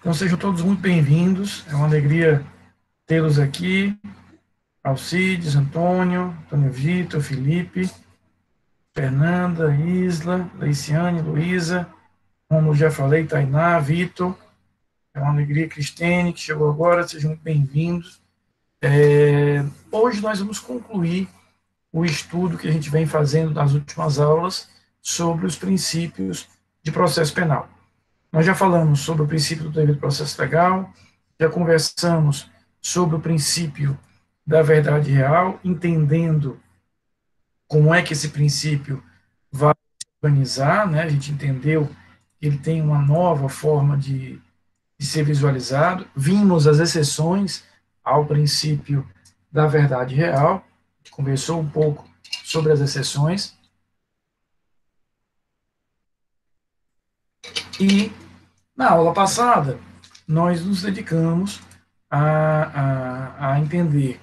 Então sejam todos muito bem-vindos, é uma alegria tê-los aqui, Alcides, Antônio Vitor, Felipe, Fernanda, Isla, Leiciane, Luísa, como já falei, Tainá, Vitor, é uma alegria, Cristine, que chegou agora, sejam muito bem-vindos. Hoje nós vamos concluir o estudo que a gente vem fazendo nas últimas aulas sobre os princípios de processo penal. Nós já falamos sobre o princípio do devido processo legal, já conversamos sobre o princípio da verdade real, entendendo como é que esse princípio vai se organizar, né? A gente entendeu que ele tem uma nova forma de ser visualizado. Vimos as exceções ao princípio da verdade real, a gente conversou um pouco sobre as exceções, e na aula passada nós nos dedicamos a entender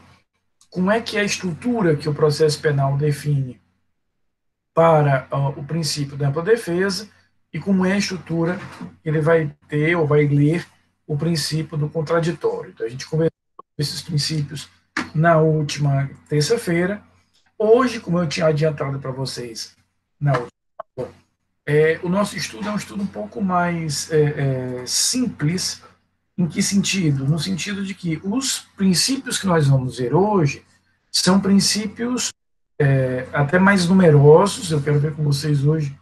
como é que é a estrutura que o processo penal define para o princípio da ampla defesa e como é a estrutura que ele vai ter ou vai ler o princípio do contraditório. Então, a gente conversou sobre esses princípios na última terça-feira. Hoje, como eu tinha adiantado para vocês na última aula, o nosso estudo é um estudo um pouco mais simples. Em que sentido? No sentido de que os princípios que nós vamos ver hoje são princípios até mais numerosos. Eu quero ver com vocês hoje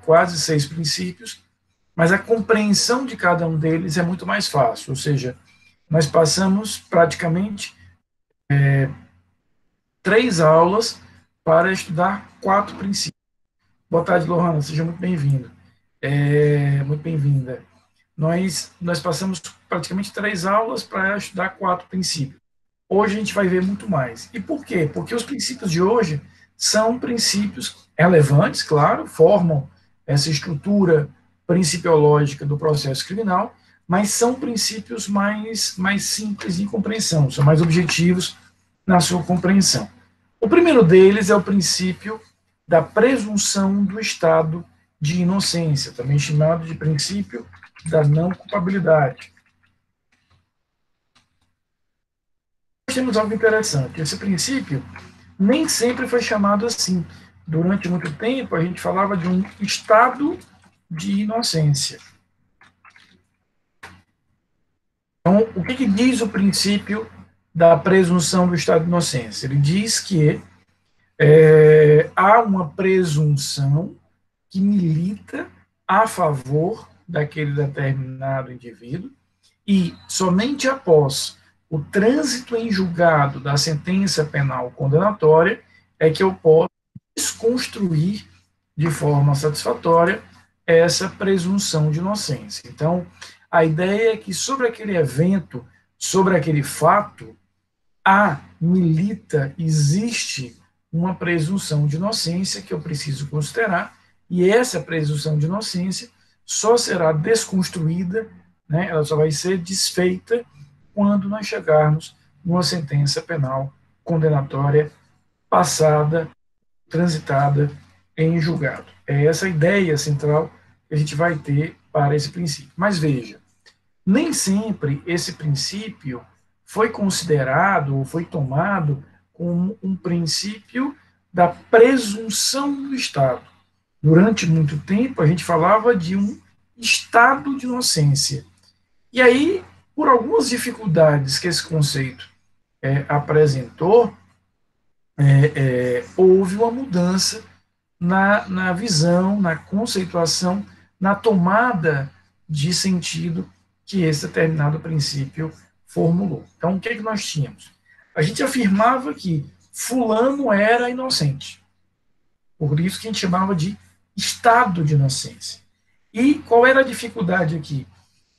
quase 6 princípios, mas a compreensão de cada um deles é muito mais fácil, ou seja, nós passamos praticamente 3 aulas para estudar 4 princípios. Boa tarde, Lohana, seja muito bem-vindo. Muito bem-vinda. Nós passamos praticamente 3 aulas para estudar 4 princípios. Hoje a gente vai ver muito mais. E por quê? Porque os princípios de hoje são princípios relevantes, claro, formam essa estrutura principiológica do processo criminal, mas são princípios mais simples de compreensão, são mais objetivos na sua compreensão. O primeiro deles é o princípio da presunção do estado de inocência, também chamado de princípio da não culpabilidade. Nós temos algo interessante. Esse princípio nem sempre foi chamado assim. Durante muito tempo, a gente falava de um estado de inocência. Então, o que diz o princípio da presunção do estado de inocência? Ele diz que há uma presunção que milita a favor daquele determinado indivíduo e somente após o trânsito em julgado da sentença penal condenatória é que eu posso desconstruir de forma satisfatória essa presunção de inocência. Então, a ideia é que sobre aquele evento, sobre aquele fato, existe uma presunção de inocência que eu preciso considerar, e essa presunção de inocência só será desconstruída, né, ela só vai ser desfeita quando nós chegarmos numa sentença penal condenatória passada, transitada em julgado. É essa a ideia central que a gente vai ter para esse princípio. Mas veja, nem sempre esse princípio foi considerado ou foi tomado como um princípio da presunção do Estado. Durante muito tempo, a gente falava de um estado de inocência. E aí, por algumas dificuldades que esse conceito apresentou, houve uma mudança na visão, na conceituação, na tomada de sentido que esse determinado princípio formulou. Então, o que nós tínhamos? A gente afirmava que fulano era inocente. Por isso que a gente chamava de estado de inocência. E qual era a dificuldade aqui?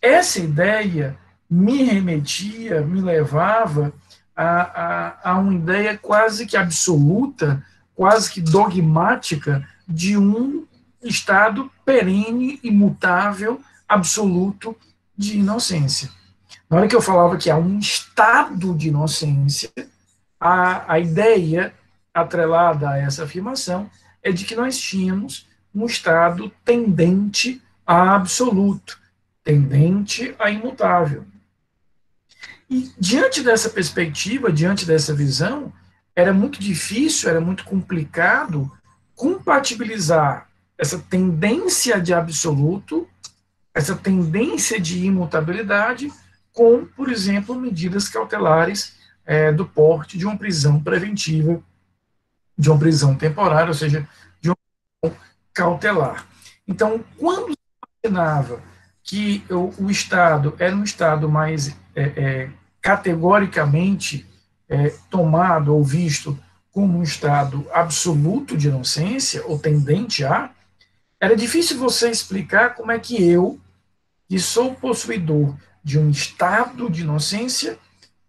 Essa ideia me remetia, me levava a uma ideia quase que absoluta, quase que dogmática, de um estado perene, imutável, absoluto de inocência. Na hora que eu falava que há um estado de inocência, a ideia atrelada a essa afirmação é de que nós tínhamos um estado tendente a absoluto, tendente a imutável. E diante dessa perspectiva, diante dessa visão, era muito difícil, era muito complicado compatibilizar essa tendência de absoluto, essa tendência de imutabilidade, com, por exemplo, medidas cautelares do porte de uma prisão preventiva, de uma prisão temporária, ou seja, de uma prisão cautelar. Então, quando se imaginava que o Estado era um Estado mais categoricamente tomado ou visto como um Estado absoluto de inocência, ou tendente a, era difícil você explicar como é que eu, que sou possuidor de um estado de inocência,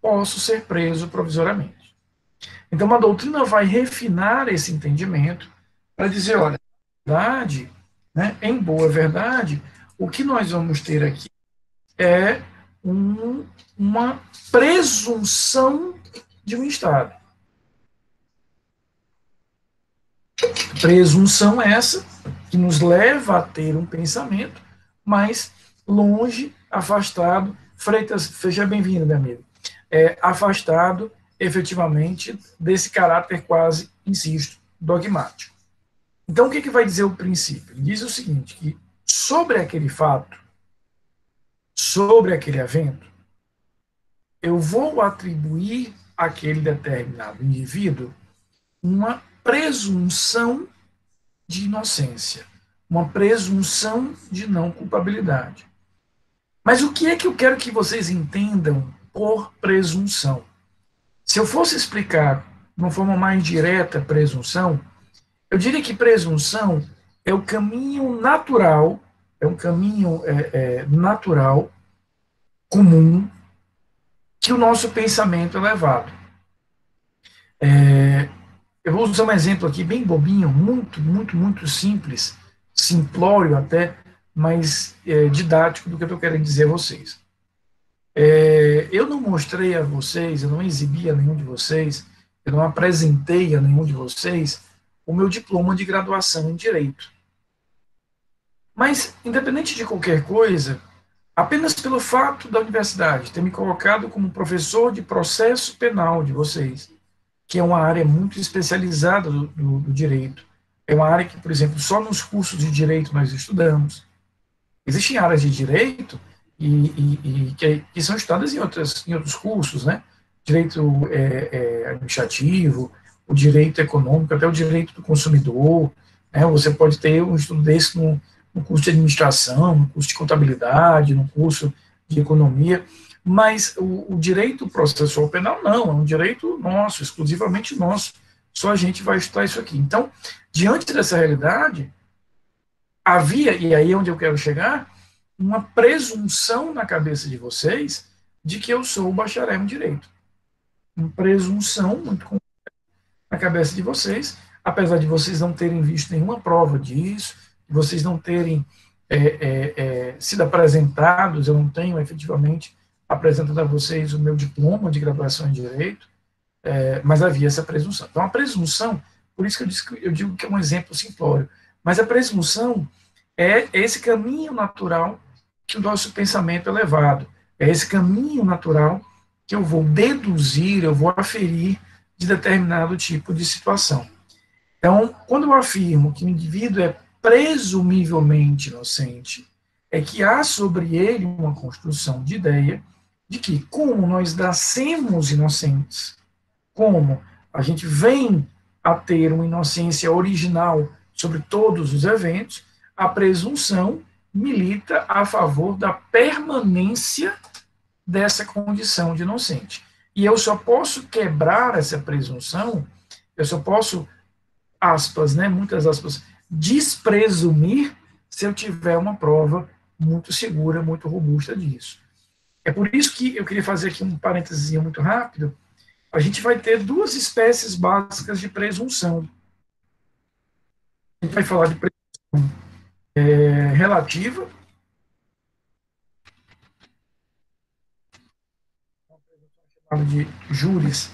posso ser preso provisoriamente. Então, a doutrina vai refinar esse entendimento para dizer, olha, verdade, né, em boa verdade, o que nós vamos ter aqui é uma presunção de um Estado. Presunção essa que nos leva a ter um pensamento, mas longe, afastado. Freitas, seja bem-vindo, meu amigo. Afastado, efetivamente, desse caráter quase, insisto, dogmático. Então, o que vai dizer o princípio? Ele diz o seguinte, que sobre aquele fato, sobre aquele evento, eu vou atribuir àquele determinado indivíduo uma presunção de inocência, uma presunção de não culpabilidade. Mas o que é que eu quero que vocês entendam por presunção? Se eu fosse explicar de uma forma mais direta presunção, eu diria que presunção é o caminho natural, é um caminho natural, comum, que o nosso pensamento é levado. Eu vou usar um exemplo aqui bem bobinho, muito, muito, muito simples, simplório até, mas didático do que eu estou querendo dizer a vocês. Eu não mostrei a vocês, eu não exibi a nenhum de vocês, eu não apresentei a nenhum de vocês o meu diploma de graduação em Direito. Mas, independente de qualquer coisa, apenas pelo fato da universidade ter me colocado como professor de processo penal de vocês, que é uma área muito especializada do direito, é uma área que, por exemplo, só nos cursos de direito nós estudamos. Existem áreas de direito que são estudadas em outros cursos, né? Direito administrativo, o direito econômico, até o direito do consumidor. Né? Você pode ter um estudo desse no curso de administração, no curso de contabilidade, no curso de economia, mas o direito processual penal não, é um direito nosso, exclusivamente nosso. Só a gente vai estudar isso aqui. Então, diante dessa realidade, havia, e aí é onde eu quero chegar, uma presunção na cabeça de vocês de que eu sou bacharel em direito. Uma presunção muito na cabeça de vocês, apesar de vocês não terem visto nenhuma prova disso, de vocês não terem sido apresentados, eu não tenho efetivamente apresentado a vocês o meu diploma de graduação em direito, mas havia essa presunção. Então, a presunção, por isso que eu digo que é um exemplo simplório, mas a presunção é esse caminho natural que o nosso pensamento é levado, é esse caminho natural que eu vou deduzir, eu vou aferir de determinado tipo de situação. Então, quando eu afirmo que o indivíduo é presumivelmente inocente, é que há sobre ele uma construção de ideia de que, como nós nascemos inocentes, como a gente vem a ter uma inocência original sobre todos os eventos, a presunção milita a favor da permanência dessa condição de inocente. E eu só posso quebrar essa presunção, eu só posso, aspas, né, muitas aspas, despresumir se eu tiver uma prova muito segura, muito robusta disso. É por isso que eu queria fazer aqui um parênteses muito rápido. A gente vai ter duas espécies básicas de presunção. A gente vai falar de presunção relativa, chamada de juris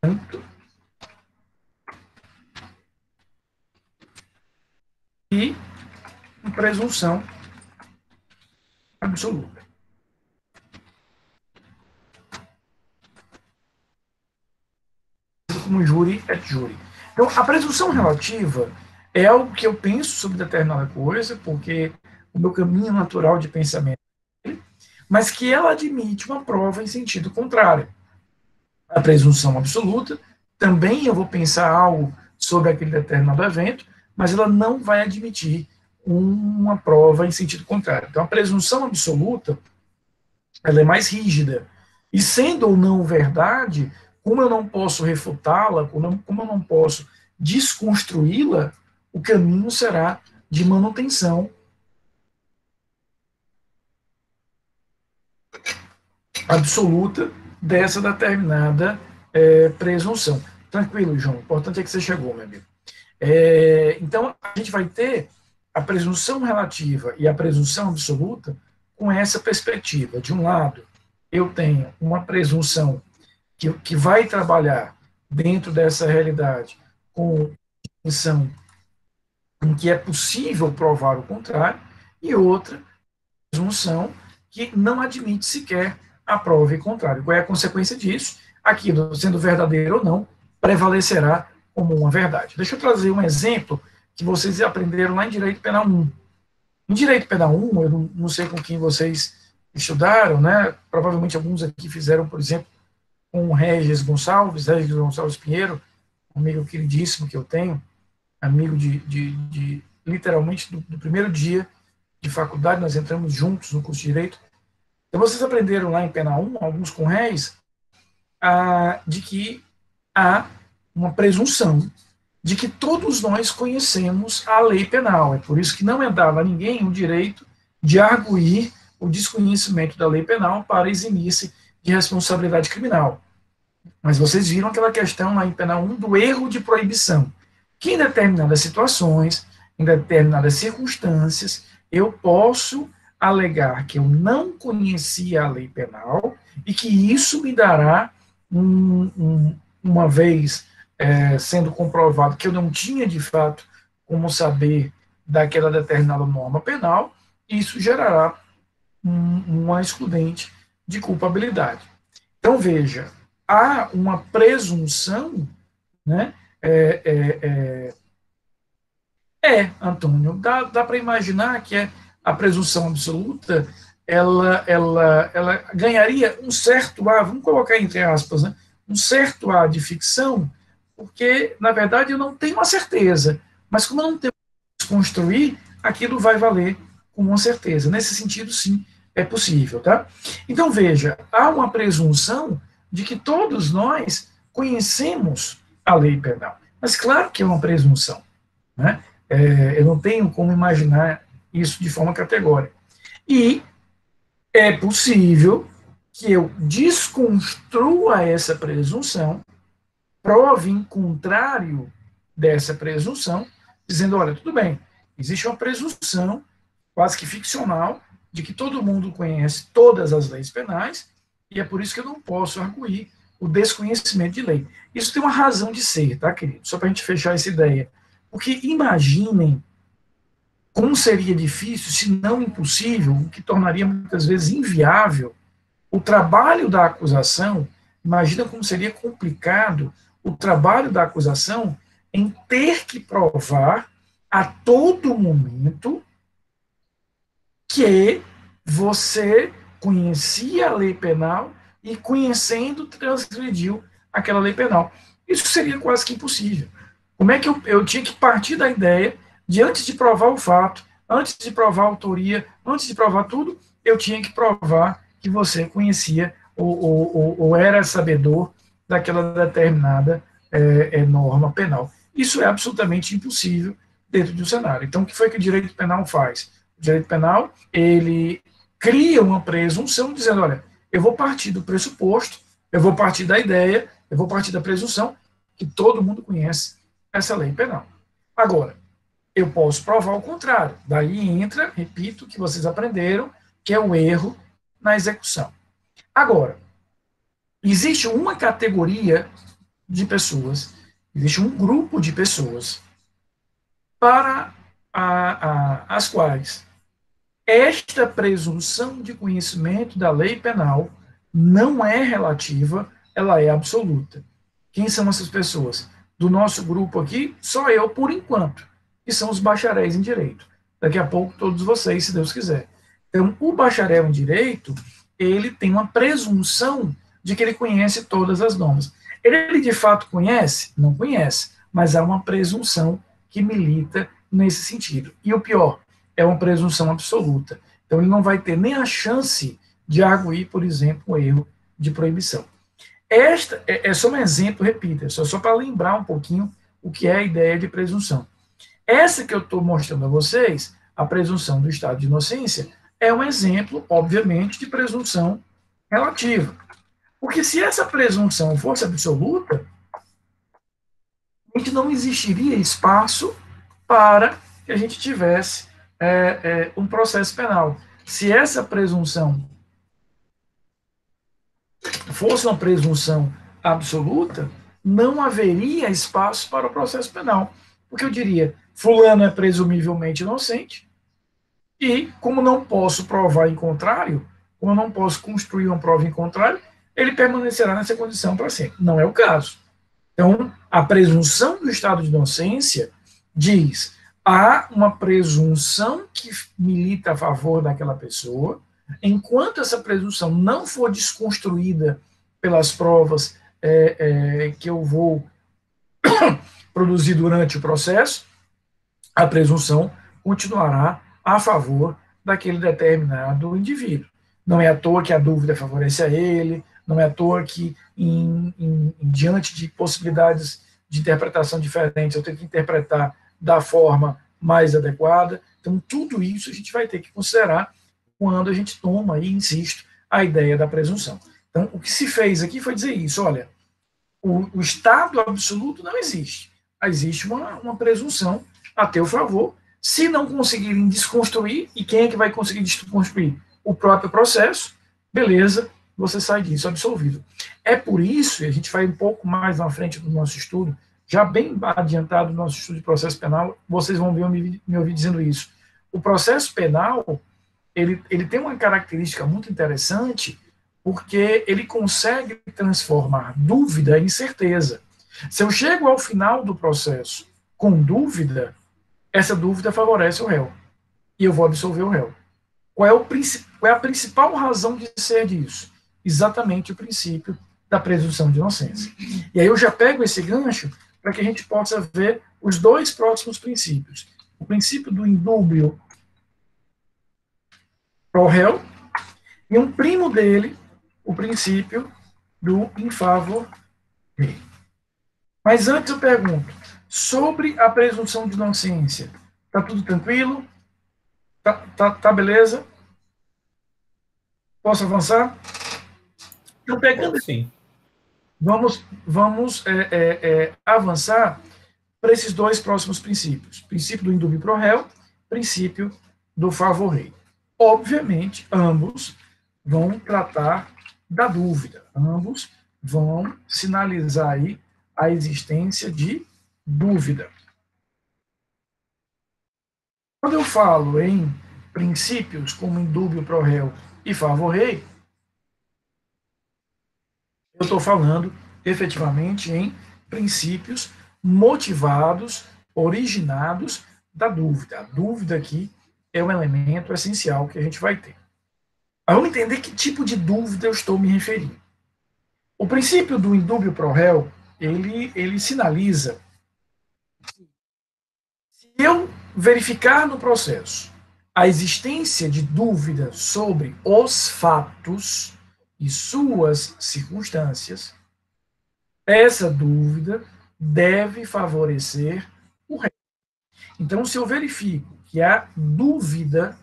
tanto, e presunção absoluta. Como júri et júri. Então, a presunção relativa é algo que eu penso sobre determinada coisa, porque o meu caminho natural de pensamento, mas que ela admite uma prova em sentido contrário. A presunção absoluta, também eu vou pensar algo sobre aquele determinado evento, mas ela não vai admitir uma prova em sentido contrário. Então, a presunção absoluta, ela é mais rígida. E sendo ou não verdade, como eu não posso refutá-la, como eu não posso desconstruí-la, o caminho será de manutenção absoluta dessa determinada presunção. Tranquilo, João. O importante é que você chegou, meu amigo. Então, a gente vai ter a presunção relativa e a presunção absoluta com essa perspectiva. De um lado, eu tenho uma presunção que vai trabalhar dentro dessa realidade com intenção em que é possível provar o contrário, e outra presunção que não admite sequer a prova em contrário. Qual é a consequência disso? Aquilo, sendo verdadeiro ou não, prevalecerá como uma verdade. Deixa eu trazer um exemplo que vocês aprenderam lá em Direito Penal 1. Em Direito Penal 1, eu não sei com quem vocês estudaram, né? Provavelmente alguns aqui fizeram, por exemplo, com o Regis Gonçalves Pinheiro, um amigo queridíssimo que eu tenho, amigo de literalmente do primeiro dia de faculdade, nós entramos juntos no curso de Direito. Então, vocês aprenderam lá em Penal 1, alguns com réis, de que há uma presunção de que todos nós conhecemos a lei penal. É por isso que não é dado a ninguém o direito de arguir o desconhecimento da lei penal para eximir-se de responsabilidade criminal. Mas vocês viram aquela questão lá em Penal 1 do erro de proibição, que em determinadas situações, em determinadas circunstâncias, eu posso alegar que eu não conhecia a lei penal e que isso me dará, uma vez sendo comprovado que eu não tinha, de fato, como saber daquela determinada norma penal, isso gerará uma excludente de culpabilidade. Então, veja, há uma presunção, né? Antônio, dá para imaginar que a presunção absoluta, ela ganharia um certo ar, vamos colocar entre aspas, né? Um certo ar de ficção, porque, na verdade, eu não tenho uma certeza, mas como eu não tenho que construir, aquilo vai valer com uma certeza. Nesse sentido, sim, é possível, tá? Então, veja, há uma presunção de que todos nós conhecemos a lei penal. Mas claro que é uma presunção, né? Eu não tenho como imaginar isso de forma categórica. E é possível que eu desconstrua essa presunção, prove em contrário dessa presunção, dizendo, olha, tudo bem, existe uma presunção quase que ficcional de que todo mundo conhece todas as leis penais, e é por isso que eu não posso arguir o desconhecimento de lei. Isso tem uma razão de ser, tá, querido? Só para a gente fechar essa ideia. Porque imaginem como seria difícil, se não impossível, o que tornaria muitas vezes inviável o trabalho da acusação. Imagina como seria complicado o trabalho da acusação em ter que provar a todo momento que você conhecia a lei penal e, conhecendo, transgrediu aquela lei penal. Isso seria quase que impossível. Como é que eu tinha que partir da ideia de, antes de provar o fato, antes de provar a autoria, antes de provar tudo, eu tinha que provar que você conhecia ou era sabedor daquela determinada norma penal. Isso é absolutamente impossível dentro de um cenário. Então, o que foi que o direito penal faz? O direito penal, ele cria uma presunção dizendo, olha, eu vou partir do pressuposto, eu vou partir da ideia, eu vou partir da presunção que todo mundo conhece essa lei penal. Agora, eu posso provar o contrário. Daí entra, repito, o que vocês aprenderam, que é o erro na execução. Agora, existe uma categoria de pessoas, existe um grupo de pessoas para as quais esta presunção de conhecimento da lei penal não é relativa, ela é absoluta. Quem são essas pessoas? Do nosso grupo aqui, só eu por enquanto, que são os bacharéis em direito. Daqui a pouco todos vocês, se Deus quiser. Então, o bacharel em direito, ele tem uma presunção de que ele conhece todas as normas. Ele de fato conhece? Não conhece, mas há uma presunção que milita nesse sentido. E o pior, é uma presunção absoluta. Então, ele não vai ter nem a chance de arguir, por exemplo, um erro de proibição. Esta é só um exemplo, repita, só para lembrar um pouquinho o que é a ideia de presunção. Essa que eu estou mostrando a vocês, a presunção do estado de inocência, é um exemplo, obviamente, de presunção relativa. Porque se essa presunção fosse absoluta, a gente não existiria espaço para que a gente tivesse um processo penal. Se essa presunção fosse uma presunção absoluta, não haveria espaço para o processo penal. Porque eu diria, fulano é presumivelmente inocente, e como não posso provar em contrário, como eu não posso construir uma prova em contrário, ele permanecerá nessa condição para sempre. Não é o caso. Então, a presunção do estado de inocência diz: há uma presunção que milita a favor daquela pessoa, enquanto essa presunção não for desconstruída pelas provas que eu vou produzir durante o processo, a presunção continuará a favor daquele determinado indivíduo. Não é à toa que a dúvida favorece a ele, não é à toa que, diante de possibilidades de interpretação diferentes, eu tenho que interpretar da forma mais adequada. Então, tudo isso a gente vai ter que considerar quando a gente toma, e insisto, a ideia da presunção. Então, o que se fez aqui foi dizer isso: olha, o estado absoluto não existe. Existe uma presunção a teu favor. Se não conseguirem desconstruir, e quem é que vai conseguir desconstruir? O próprio processo, beleza, você sai disso absolvido. É por isso, e a gente vai um pouco mais na frente do nosso estudo, já bem adiantado no nosso estudo de processo penal, vocês vão ver me ouvir dizendo isso. O processo penal, ele tem uma característica muito interessante, porque ele consegue transformar dúvida em certeza. Se eu chego ao final do processo com dúvida, essa dúvida favorece o réu, e eu vou absolver o réu. Qual é a principal razão de ser disso? Exatamente o princípio da presunção de inocência. E aí eu já pego esse gancho para que a gente possa ver os dois próximos princípios. O princípio do indúbio pro réu e um primo dele, o princípio do in favor rei. Mas antes eu pergunto, sobre a presunção de inocência, tá tudo tranquilo? Tá beleza? Posso avançar? Então, pegando. Sim. Vamos avançar para esses dois próximos princípios. Princípio do indúbio pro réu, princípio do favor rei. Obviamente, ambos vão tratar da dúvida. Ambos vão sinalizar aí a existência de dúvida. Quando eu falo em princípios como indúbio pro réu e favor rei, eu estou falando efetivamente em princípios motivados, originados da dúvida. A dúvida aqui é um elemento essencial que a gente vai ter. Mas vamos entender que tipo de dúvida eu estou me referindo. O princípio do indúbio pro réu, ele sinaliza que, se eu verificar no processo a existência de dúvida sobre os fatos e suas circunstâncias, essa dúvida deve favorecer o réu. Então, se eu verifico que há dúvida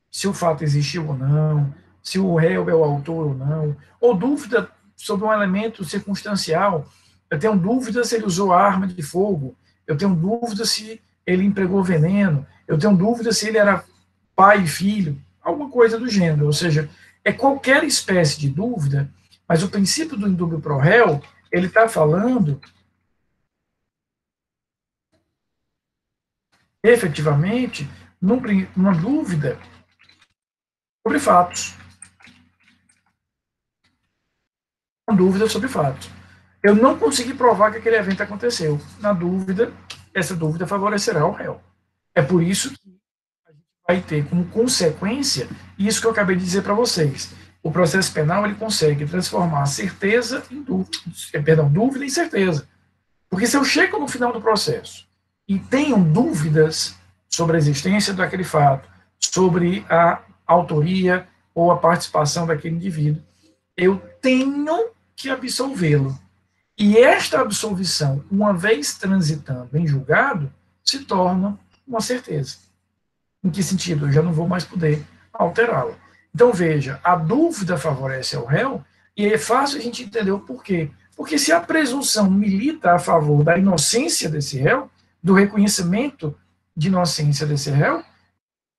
se o fato existiu ou não, se o réu é o autor ou não, ou dúvida sobre um elemento circunstancial, eu tenho dúvida se ele usou arma de fogo, eu tenho dúvida se ele empregou veneno, eu tenho dúvida se ele era pai e filho, alguma coisa do gênero. Ou seja, é qualquer espécie de dúvida, mas o princípio do indúbio pro réu, ele está falando efetivamente numa dúvida sobre fatos. Uma dúvida sobre fatos. Eu não consegui provar que aquele evento aconteceu. Na dúvida, essa dúvida favorecerá o réu. É por isso que a gente vai ter como consequência isso que eu acabei de dizer para vocês. O processo penal ele consegue transformar certeza em dúvida, dúvida em certeza. Porque se eu chego no final do processo e tenho dúvidas sobre a existência daquele fato, sobre a autoria ou a participação daquele indivíduo, eu tenho que absolvê-lo. E esta absolvição, uma vez transitando em julgado, se torna uma certeza. Em que sentido? Eu já não vou mais poder alterá-la. Então, veja, a dúvida favorece ao réu, e é fácil a gente entender o porquê. Porque se a presunção milita a favor da inocência desse réu, do reconhecimento de inocência desse réu,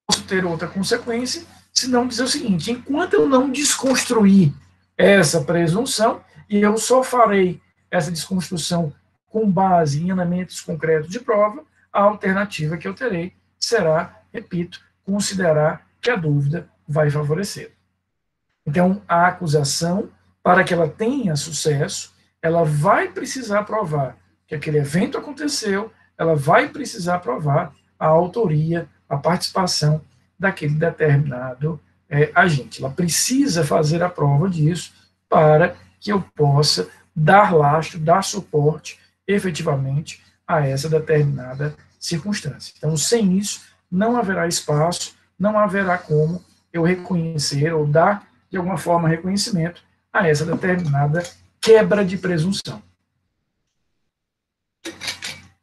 posso ter outra consequência, se não dizer o seguinte: enquanto eu não desconstruir essa presunção, e eu só farei essa desconstrução com base em elementos concretos de prova, a alternativa que eu terei será, repito, considerar que a dúvida vai favorecer. Então, a acusação, para que ela tenha sucesso, ela vai precisar provar que aquele evento aconteceu, ela vai precisar provar a autoria, a participação daquele determinado agente. Ela precisa fazer a prova disso para que eu possa dar lastro, dar suporte efetivamente a essa determinada circunstância. Então, sem isso, não haverá espaço, não haverá como eu reconhecer ou dar, de alguma forma, reconhecimento a essa determinada quebra de presunção.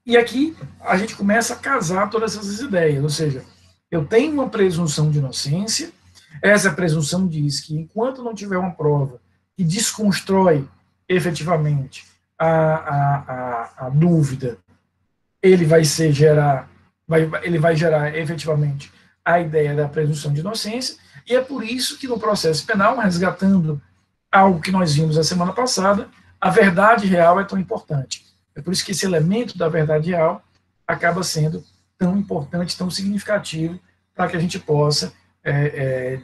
E aqui a gente começa a casar todas essas ideias, ou seja, eu tenho uma presunção de inocência, essa presunção diz que enquanto não tiver uma prova que desconstrói efetivamente a dúvida, ele vai gerar efetivamente a ideia da presunção de inocência, e é por isso que no processo penal, resgatando algo que nós vimos a semana passada, a verdade real é tão importante. É por isso que esse elemento da verdade real acaba sendo tão importante, tão significativo, para que a gente possa,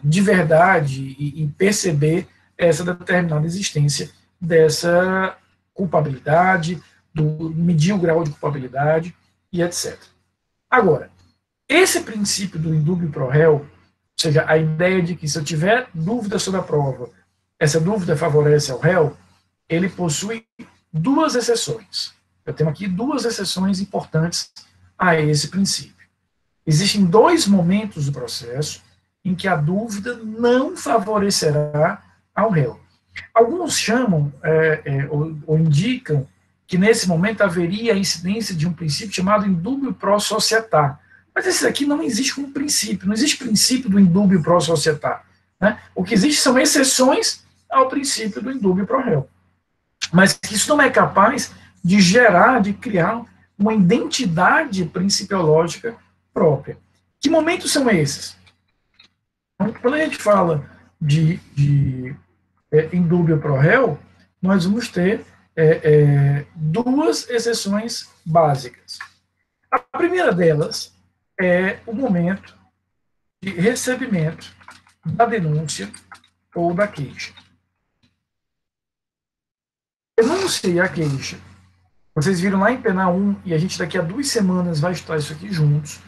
de verdade, e perceber essa determinada existência dessa culpabilidade, medir o grau de culpabilidade e etc. Agora, esse princípio do indúbio pro réu, ou seja, a ideia de que se eu tiver dúvida sobre a prova, essa dúvida favorece ao réu, ele possui duas exceções. Eu tenho aqui duas exceções importantes a esse princípio. Existem dois momentos do processo em que a dúvida não favorecerá ao réu. Alguns chamam ou indicam que nesse momento haveria a incidência de um princípio chamado indúbio pro società. Mas esse aqui não existe como princípio, não existe princípio do indúbio pro società. Né? O que existe são exceções ao princípio do indúbio pro réu. Mas isso não é capaz de gerar, de criar uma identidade principiológica própria. Que momentos são esses? Quando a gente fala de indúbio pro réu, nós vamos ter duas exceções básicas. A primeira delas é o momento de recebimento da denúncia ou da queixa. Denúncia e a queixa, vocês viram lá em Pena 1, e a gente daqui a 2 semanas vai estudar isso aqui juntos,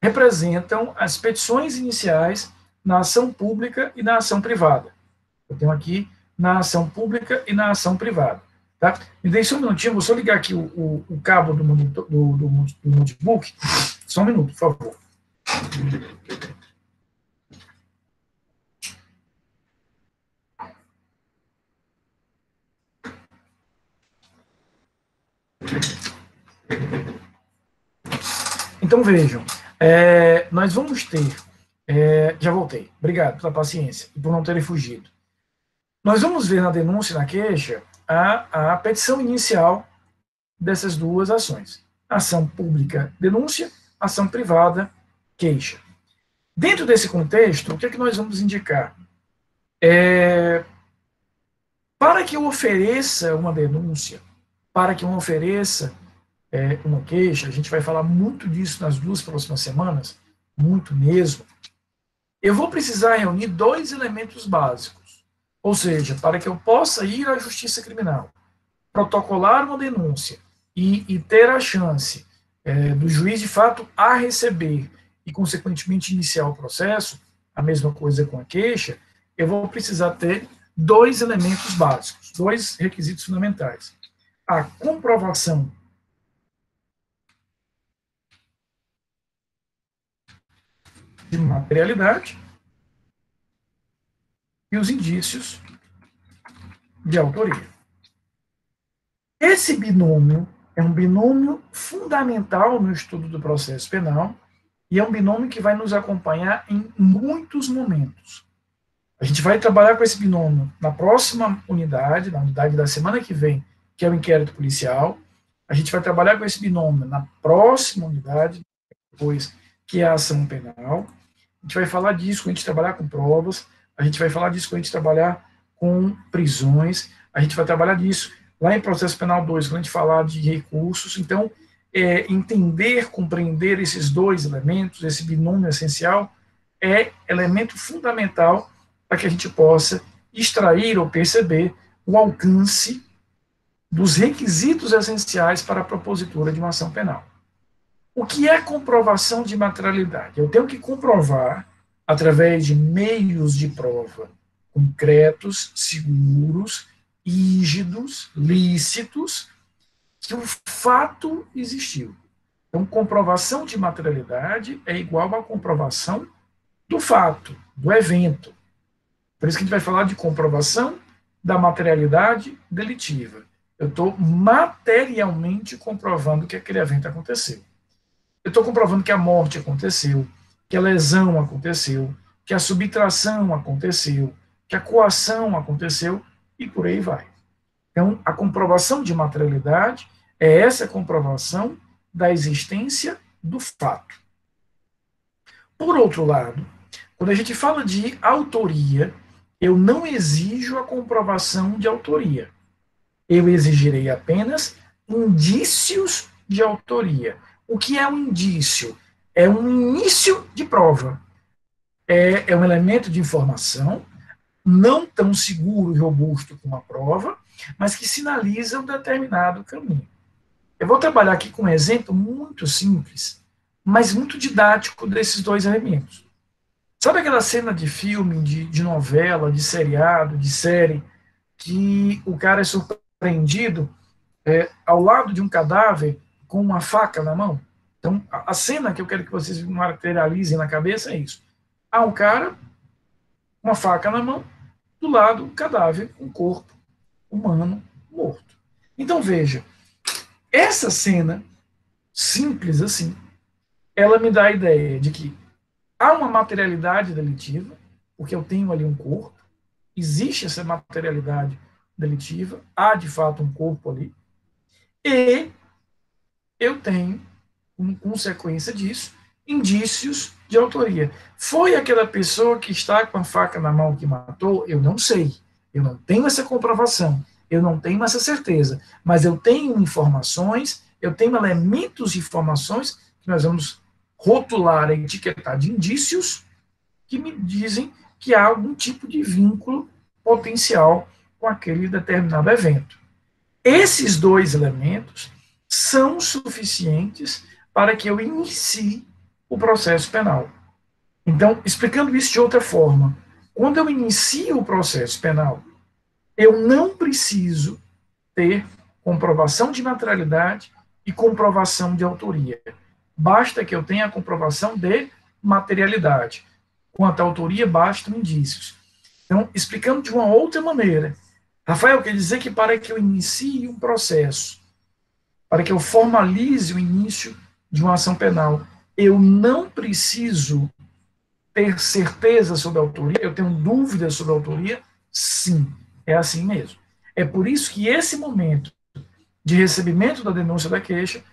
representam as petições iniciais na ação pública e na ação privada. Eu tenho aqui na ação pública e na ação privada. Tá? Me deixe um minutinho, vou só ligar aqui o cabo do notebook. Só um minuto, por favor. Então, vejam, nós vamos ter... já voltei. Obrigado pela paciência e por não terem fugido. Nós vamos ver na denúncia e na queixa a petição inicial dessas duas ações. Ação pública, denúncia, ação privada, queixa. Dentro desse contexto, o que é que nós vamos indicar? Para que eu ofereça uma denúncia, para que eu ofereça uma queixa, a gente vai falar muito disso nas 2 próximas semanas, muito mesmo, eu vou precisar reunir dois elementos básicos. Ou seja, para que eu possa ir à justiça criminal, protocolar uma denúncia e ter a chance do juiz, de fato, a receber e, consequentemente, iniciar o processo, a mesma coisa com a queixa, eu vou precisar ter dois elementos básicos, dois requisitos fundamentais. A comprovação de materialidade e os indícios de autoria. Esse binômio é um binômio fundamental no estudo do processo penal e é um binômio que vai nos acompanhar em muitos momentos. A gente vai trabalhar com esse binômio na próxima unidade, na unidade da semana que vem, que é o inquérito policial. A gente vai trabalhar com esse binômio na próxima unidade, depois, que é a ação penal. A gente vai falar disso quando a gente trabalhar com provas, a gente vai falar disso quando a gente trabalhar com prisões, a gente vai trabalhar disso lá em processo penal 2, quando a gente falar de recursos. Então, entender, compreender esses dois elementos, esse binômio essencial, é elemento fundamental para que a gente possa extrair ou perceber o alcance dos requisitos essenciais para a propositura de uma ação penal. O que é comprovação de materialidade? Eu tenho que comprovar, através de meios de prova concretos, seguros, rígidos, lícitos, que o fato existiu. Então, comprovação de materialidade é igual a comprovação do fato, do evento. Por isso que a gente vai falar de comprovação da materialidade delitiva. Eu estou materialmente comprovando que aquele evento aconteceu. Eu estou comprovando que a morte aconteceu, que a lesão aconteceu, que a subtração aconteceu, que a coação aconteceu, e por aí vai. Então, a comprovação de materialidade é essa comprovação da existência do fato. Por outro lado, quando a gente fala de autoria, eu não exijo a comprovação de autoria. Eu exigirei apenas indícios de autoria. O que é um indício? É um início de prova. É um elemento de informação, não tão seguro e robusto como a prova, mas que sinaliza um determinado caminho. Eu vou trabalhar aqui com um exemplo muito simples, mas muito didático desses dois elementos. Sabe aquela cena de filme, de novela, de seriado, de série, que o cara é surpreendido ao lado de um cadáver com uma faca na mão? Então, a cena que eu quero que vocês materializem na cabeça é isso. Há um cara, uma faca na mão, do lado, um cadáver, um corpo humano morto. Então, veja, essa cena, simples assim, ela me dá a ideia de que há uma materialidade delitiva, porque eu tenho ali um corpo, existe essa materialidade delitiva, há de fato um corpo ali, e eu tenho, como consequência disso, indícios de autoria. Foi aquela pessoa que está com a faca na mão que matou? Eu não sei. Eu não tenho essa comprovação. Eu não tenho essa certeza. Mas eu tenho informações, eu tenho elementos de informações que nós vamos rotular, etiquetar de indícios que me dizem que há algum tipo de vínculo potencial com aquele determinado evento. Esses dois elementos são suficientes para que eu inicie o processo penal. Então, explicando isso de outra forma, quando eu inicio o processo penal, eu não preciso ter comprovação de materialidade e comprovação de autoria. Basta que eu tenha a comprovação de materialidade. Quanto à autoria, bastam indícios. Então, explicando de uma outra maneira, Rafael, quer dizer que para que eu inicie um processo, para que eu formalize o início de uma ação penal, eu não preciso ter certeza sobre a autoria, eu tenho dúvidas sobre a autoria? Sim, é assim mesmo. É por isso que esse momento de recebimento da denúncia da queixa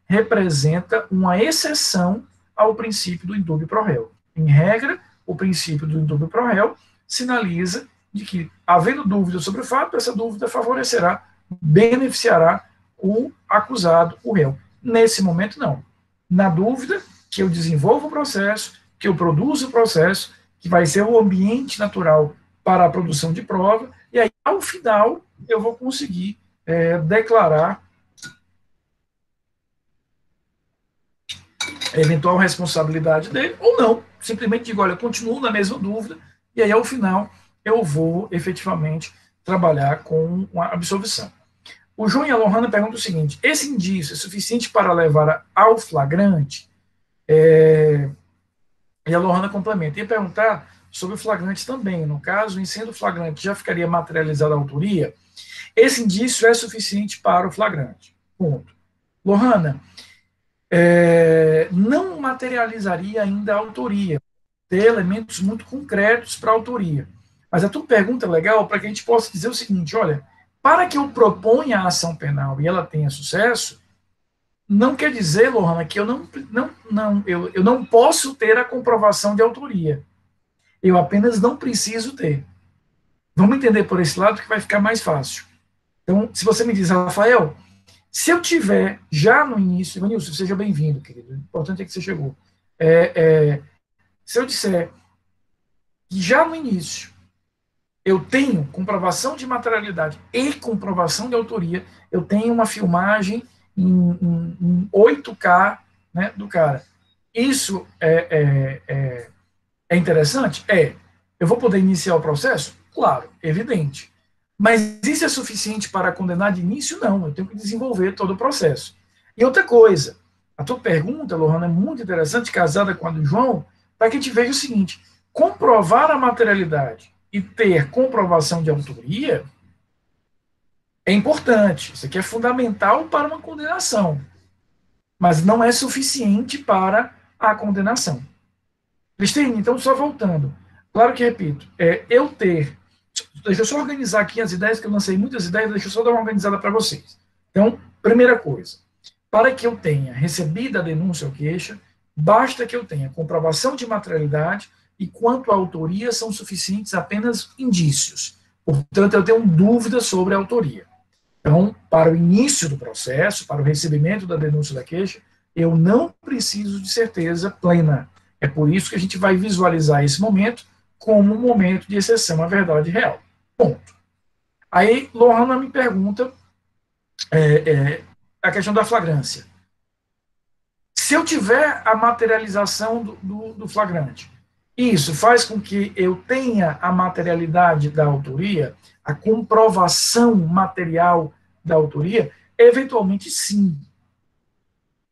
representa uma exceção ao princípio do indúbio pro réu. Em regra, o princípio do indúbio pro réu sinaliza de que, havendo dúvida sobre o fato, essa dúvida favorecerá, beneficiará o acusado, o réu. Nesse momento, não. Na dúvida, que eu desenvolvo o processo, que eu produzo o processo, que vai ser o ambiente natural para a produção de prova, e aí, ao final, eu vou conseguir declarar a eventual responsabilidade dele, ou não, simplesmente digo, olha, eu continuo na mesma dúvida, e aí, ao final, eu vou efetivamente trabalhar com uma absolvição. O João e a Lohana perguntam o seguinte: esse indício é suficiente para levar ao flagrante? E a Lohana complementa. Ia perguntar sobre o flagrante também. No caso, em sendo flagrante, já ficaria materializada a autoria? Esse indício é suficiente para o flagrante. Ponto. Lohana, não materializaria ainda a autoria, ter elementos muito concretos para a autoria. Mas a tua pergunta é legal para que a gente possa dizer o seguinte: olha, para que eu proponha a ação penal e ela tenha sucesso, não quer dizer, Lohana, que eu não posso ter a comprovação de autoria. Eu apenas não preciso ter. Vamos entender por esse lado que vai ficar mais fácil. Então, se você me diz, Rafael, se eu tiver já no início, Vanilson, seja bem-vindo, querido, o importante é que você chegou. Se eu disser que já no início eu tenho comprovação de materialidade e comprovação de autoria, eu tenho uma filmagem em 8K, né, do cara. Isso é interessante? Eu vou poder iniciar o processo? Claro, evidente. Mas isso é suficiente para condenar de início? Não, eu tenho que desenvolver todo o processo. E outra coisa, a tua pergunta, Lohana, é muito interessante, casada com a do João, para que a gente veja o seguinte: comprovar a materialidade e ter comprovação de autoria é importante. Isso aqui é fundamental para uma condenação, mas não é suficiente para a condenação. Cristine, então, só voltando. Claro que, repito, eu ter... Deixa eu só organizar aqui as ideias, que eu lancei muitas ideias, deixa eu só dar uma organizada para vocês. Então, primeira coisa, para que eu tenha recebido a denúncia ou queixa, basta que eu tenha comprovação de materialidade e quanto à autoria são suficientes apenas indícios. Portanto, eu tenho dúvidas sobre a autoria. Então, para o início do processo, para o recebimento da denúncia da queixa, eu não preciso de certeza plena. É por isso que a gente vai visualizar esse momento como um momento de exceção à verdade real. Ponto. Aí, Lohana me pergunta a questão da flagrância. Se eu tiver a materialização do flagrante, isso faz com que eu tenha a materialidade da autoria, a comprovação material da autoria? Eventualmente, sim.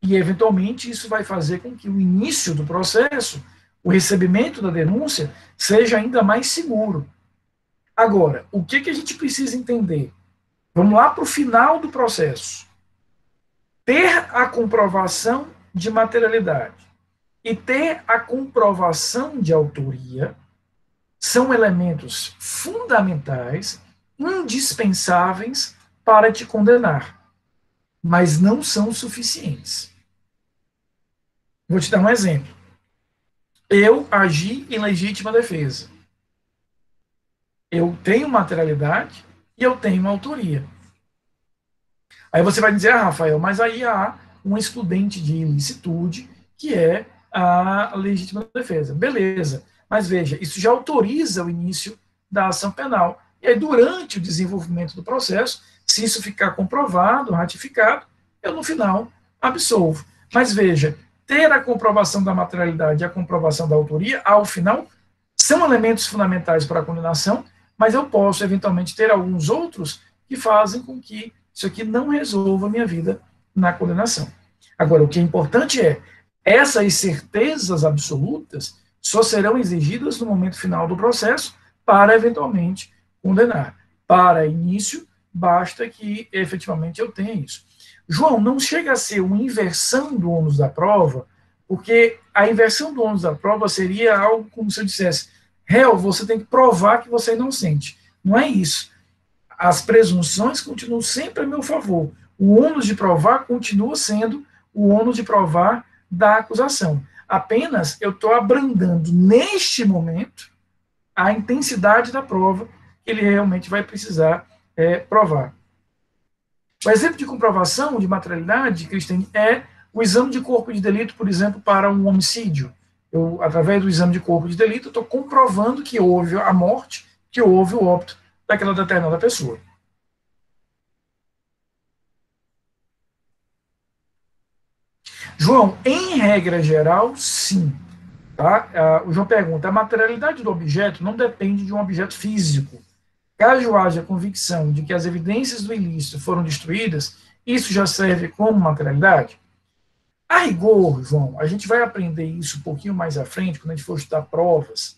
E, eventualmente, isso vai fazer com que o início do processo, o recebimento da denúncia, seja ainda mais seguro. Agora, o que a gente precisa entender? Vamos lá para o final do processo. Ter a comprovação de materialidade e ter a comprovação de autoria são elementos fundamentais, indispensáveis para te condenar, mas não são suficientes. Vou te dar um exemplo. Eu agi em legítima defesa. Eu tenho materialidade e eu tenho autoria. Aí você vai dizer, Rafael, mas aí há um excludente de ilicitude, que é a legítima defesa. Beleza, mas veja, isso já autoriza o início da ação penal. E aí, durante o desenvolvimento do processo, se isso ficar comprovado, ratificado, eu, no final, absolvo. Mas veja, ter a comprovação da materialidade e a comprovação da autoria, ao final, são elementos fundamentais para a condenação, mas eu posso, eventualmente, ter alguns outros que fazem com que isso aqui não resolva a minha vida na condenação. Agora, o que é importante essas certezas absolutas só serão exigidas no momento final do processo para, eventualmente, condenar. Para início, basta que, efetivamente, eu tenha isso. João, não chega a ser uma inversão do ônus da prova, porque a inversão do ônus da prova seria algo como se eu dissesse, réu, você tem que provar que você é inocente. Não é isso. As presunções continuam sempre a meu favor. O ônus de provar continua sendo o ônus de provar da acusação. Apenas eu estou abrandando, neste momento, a intensidade da prova que ele realmente vai precisar provar. O exemplo de comprovação de materialidade, Cristiane, é o exame de corpo de delito, por exemplo, para um homicídio. Eu, através do exame de corpo de delito, estou comprovando que houve a morte, que houve o óbito daquela determinada pessoa. João, em regra geral, sim. Tá? O João pergunta: a materialidade do objeto não depende de um objeto físico. Caso haja convicção de que as evidências do ilícito foram destruídas, isso já serve como materialidade? A rigor, João, a gente vai aprender isso um pouquinho mais à frente, quando a gente for estudar provas,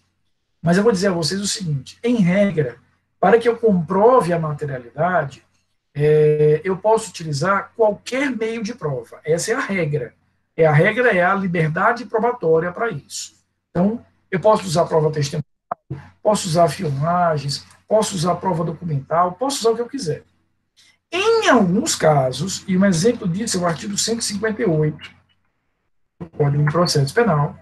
mas eu vou dizer a vocês o seguinte: em regra, para que eu comprove a materialidade, eu posso utilizar qualquer meio de prova. Essa é a regra. A regra é a liberdade probatória para isso. Então, eu posso usar prova testemunhal, posso usar filmagens, posso usar prova documental, posso usar o que eu quiser. Em alguns casos, e um exemplo disso é o artigo 158 do Código de Processo Penal,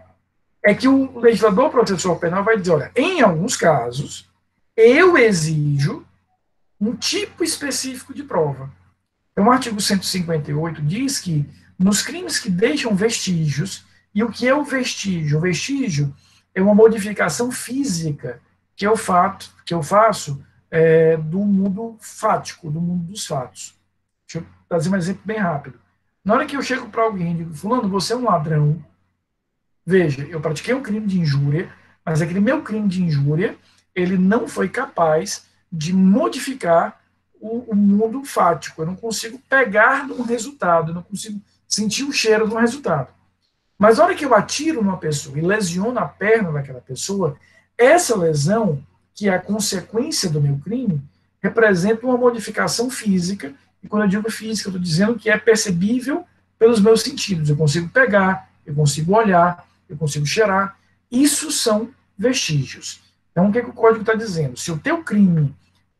é que o legislador processual penal vai dizer: olha, em alguns casos, eu exijo um tipo específico de prova. Então, o artigo 158 diz que nos crimes que deixam vestígios, e o que é o vestígio? O vestígio é uma modificação física que eu faço do mundo fático, do mundo dos fatos. Deixa eu trazer um exemplo bem rápido. Na hora que eu chego para alguém e digo: fulano, você é um ladrão, veja, eu pratiquei um crime de injúria, mas aquele meu crime de injúria, ele não foi capaz de modificar o mundo fático. Eu não consigo pegar um resultado, eu não consigo sentir o cheiro de um resultado. Mas na hora que eu atiro numa pessoa e lesiono a perna daquela pessoa, essa lesão, que é a consequência do meu crime, representa uma modificação física, e quando eu digo física, eu estou dizendo que é percebível pelos meus sentidos. Eu consigo pegar, eu consigo olhar, eu consigo cheirar. Isso são vestígios. Então, o que, é que o código está dizendo? Se o teu crime